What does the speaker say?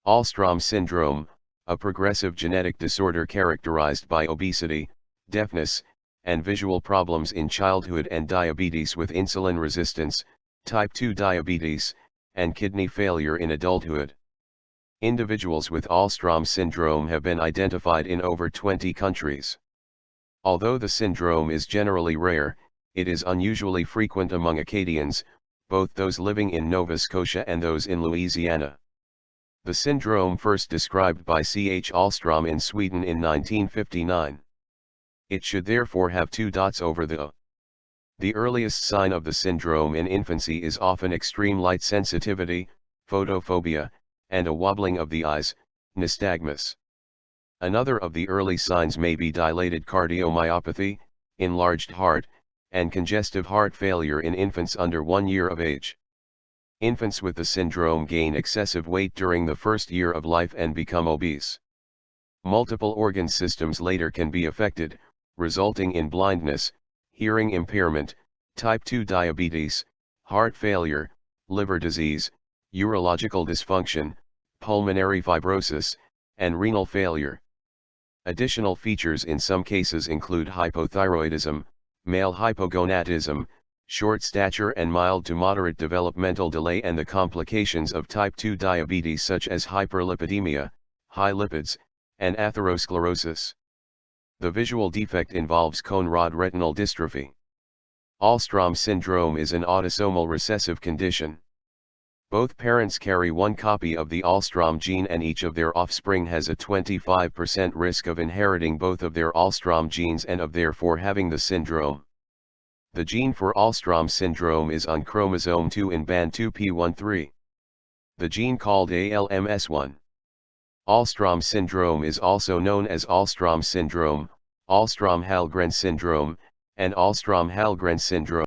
Alstrom syndrome, a progressive genetic disorder characterized by obesity, deafness, and visual problems in childhood, and diabetes with insulin resistance, type 2 diabetes, and kidney failure in adulthood. Individuals with Alstrom syndrome have been identified in over 20 countries. Although the syndrome is generally rare, it is unusually frequent among Acadians, both those living in Nova Scotia and those in Louisiana. The syndrome first described by C.H. Alstrom in Sweden in 1959. It should therefore have two dots over the A. The earliest sign of the syndrome in infancy is often extreme light sensitivity, photophobia, and a wobbling of the eyes, nystagmus. Another of the early signs may be dilated cardiomyopathy, enlarged heart, and congestive heart failure in infants under 1 year of age. Infants with the syndrome gain excessive weight during the first year of life and become obese. Multiple organ systems later can be affected, resulting in blindness, hearing impairment, type 2 diabetes, heart failure, liver disease, urological dysfunction, pulmonary fibrosis, and renal failure. Additional features in some cases include hypothyroidism, male hypogonadism, short stature, and mild to moderate developmental delay, and the complications of type 2 diabetes such as hyperlipidemia, high lipids, and atherosclerosis. The visual defect involves cone rod retinal dystrophy. Alstrom syndrome is an autosomal recessive condition. Both parents carry one copy of the Alstrom gene, and each of their offspring has a 25% risk of inheriting both of their Alstrom genes and of therefore having the syndrome. The gene for Alstrom syndrome is on chromosome 2 in band 2p13. The gene called ALMS1. Alstrom syndrome is also known as Alstrom syndrome, Alstrom-Hallgren syndrome, and Alstrom-Hallgren syndrome.